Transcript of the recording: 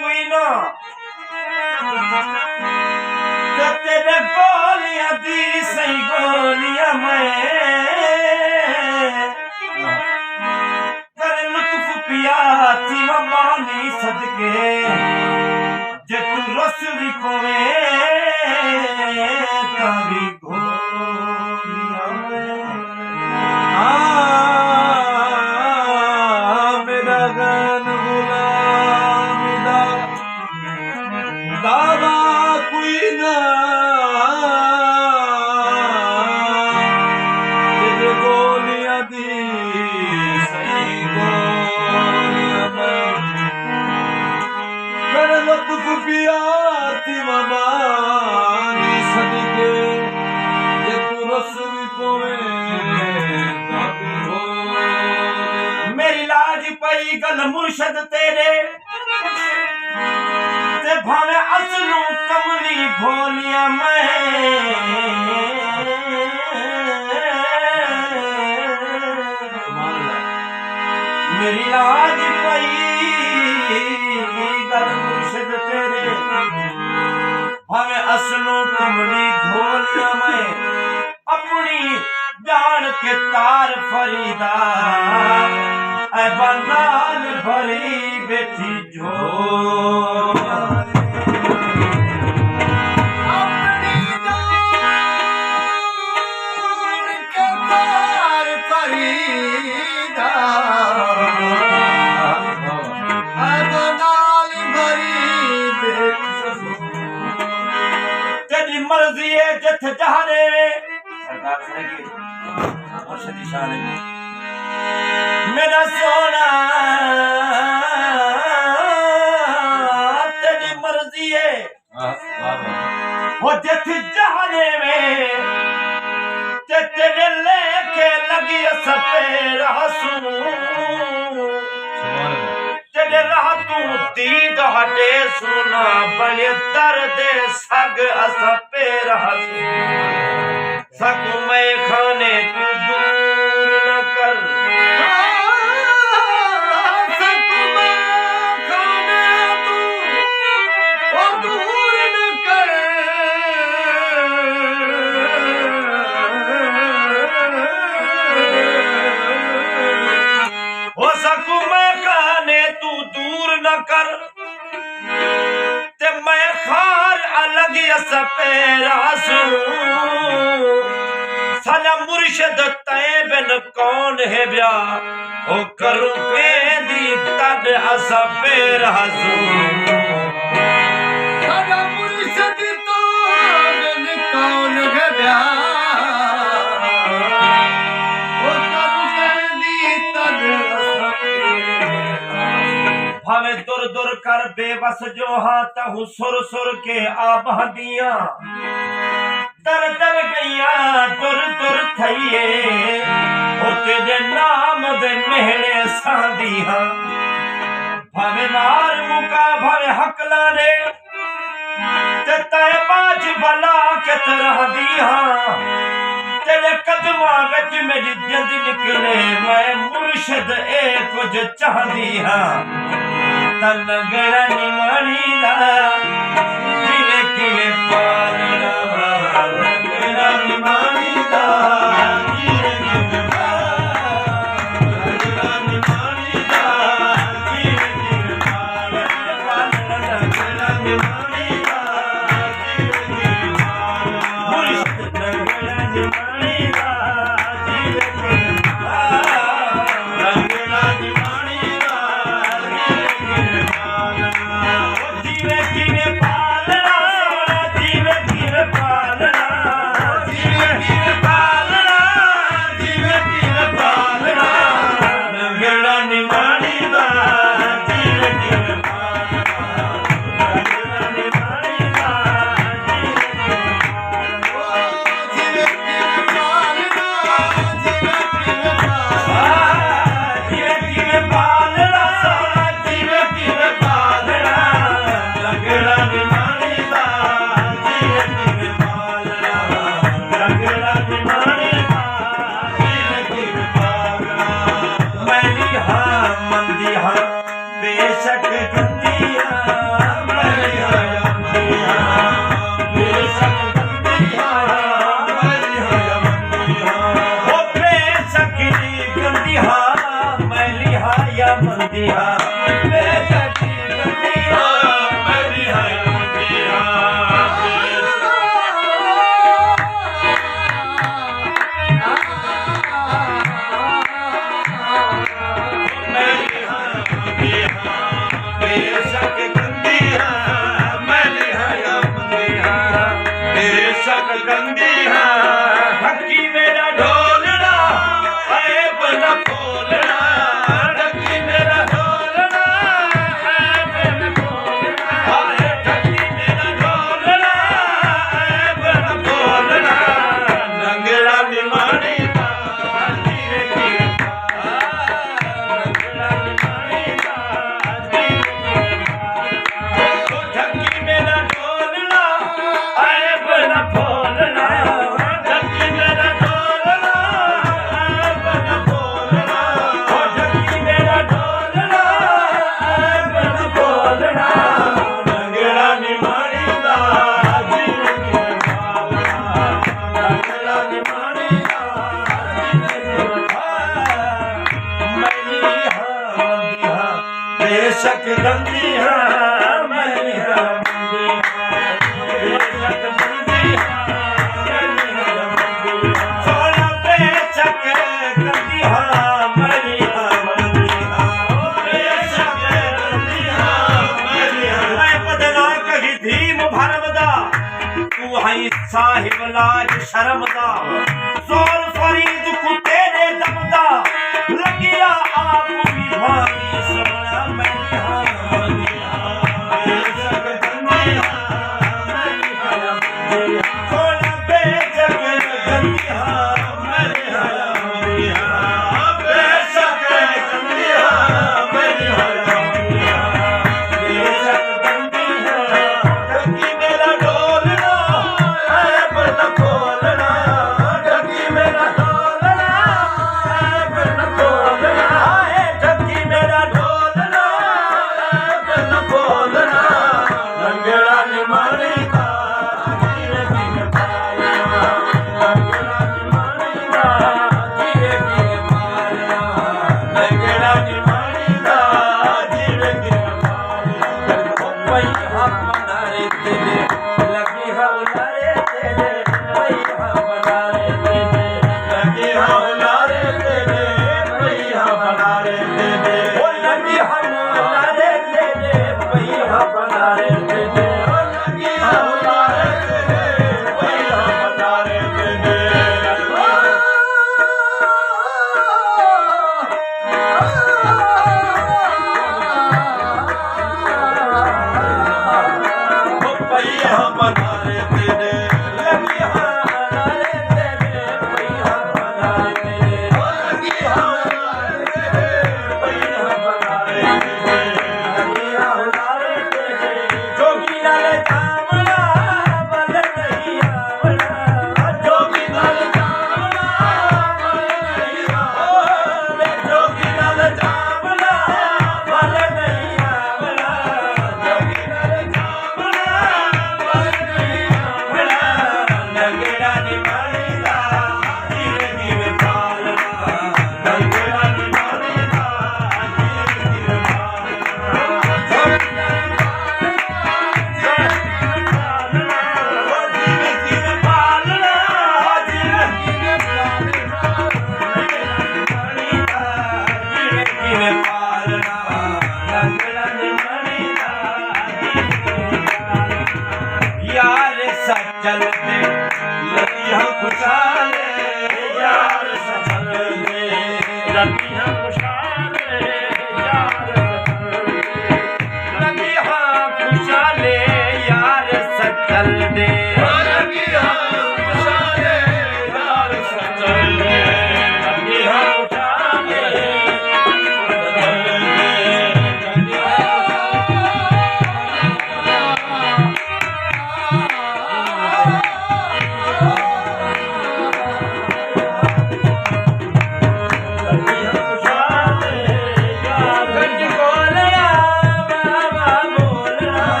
कोई ना तेरे गोलियां दी सही गोलियां मैं करे लुत्फ पिया थी मानी सदके जे तू रस भी कोवे तारी गोलियां मेरा गन गुलाम दा दावा कोई ना तेरे गोलियां दी सही गोलियां कर लुत्फ पिया थी मानी सदके जे तू रस भी कोवे तारी गोलियां मेरी लाज पई गल मुर्शद तेरे ते भावे असलू कमली भोलिया मेरी लाज पई गल मुर्शद तेरे भावे असलू कमली भोलिया अपनी जान के तार फरीदा ऐ बनाल भरी बेटी झोल मर्जी है जथ जहाने सरकार की मुर्शिदी शान मेरा सोना तेरी मर्जी है वो जथ जहाने में तेरे लेके लगी सपेर हंसू तेरे राह तू दीद हटे सुना बड़े दर्द सग असपेर हंसू सग मैं खाने तू दूर न कर सग मैं खाने तू दूर न कर हो सकू मैं खाने तू दूर न कर ते मैं खार अलग सपेर हंसू साला मुर्शद तय बिन कौन है ब्या ओ करूं के दी तद सपेर हंसू साला मुर्शद तो बिन कौन है ब्या ओ करूं के दी तद भावे दुर दुर कर बेबस जो हाथ हूँ सुर सुर के आबादियां दर दर गैया दुर दुर थइए ओ तेरे नाम दे मेहने सादियां भावे मार मुका भावे हकला ने ते तय बाज बला के तरह दिया तेरे कदमां विच मेरी जिंद निकले मैं मुर्शद ए कुछ चाहदी हां तन गड़ा निमानी दा जिवे किवे पालना गड़ा निमानी दा जिवे किवे पालना गड़ा निमानी दा जिवे किवे पालना गड़ा निमानी दा जिवे किवे पालना मुर्शद गड़ा निमानी दा जिवे किवे पालना गड़ा निमानी बेशक दुनिया बेशक गंदी है मैली है या मंदी है बेशक गंदी है ढक्की मेरा ढोलना ऐब न खोलना ढक्की मेरा ढोलना ऐब न खोलना ढक्की मेरा ढोलना ऐब न खोलना लंगड़ा निमाणी दा जीवे की लंगड़ा निमाणी दा जीवे की ढक्की मेरा ढोलना ऐब न खोलना ढक्की मेरा ढोलना ऐब न खोलना ढक्की मेरा ढोलना ऐब न खोलना लंगड़ा निमाणी दा जीवे की लंगड़ा निमाणी दा जीवे की मैली हाँ बेशक गंदी है मैली हाँ मंदी बेशक गंदी है मैली हाँ मंदी सोना बेशक गंदी है मैली हाँ मंदी बेशक गंदी है मैली हाँ मैं बदला कही धीम भरमदा तू है साहिब लाज शर्मदा जोर फरीद को तेरे दमदा लगिया आप भी भाई सोना मैली हाँ मंदी बेशक गंदी है मैली हाँ मंदी सोना बेशक गंदी है मैली हाँ मंदी बेशक गंदी है मैली हाँ मंदी बेशक गंदी है ढक्की मेरा ढोलना ऐब न खोलना ढक्की मेरा ढोलना ऐब न खोलना ढक्की मेरा ढोलना ऐब न खोलना लंगड़ा निमाणी दा जीवे की पालना लंगड़ा निमाणी दा जीवे की पालना लंगड़ा निमाणी दा जीवे की पालना कोई हम बनारे तेरे लगी है उलारे तेरे कोई हम बनारे तेरे लगी है उलारे तेरे कोई हम बनारे तेरे ओ लगी हम उलारे तेरे कोई हम बनारे तेरे ओ लगी हम उलारे तेरे कोई हम बनारे तेरे ओ कोई हम बनारे तेरे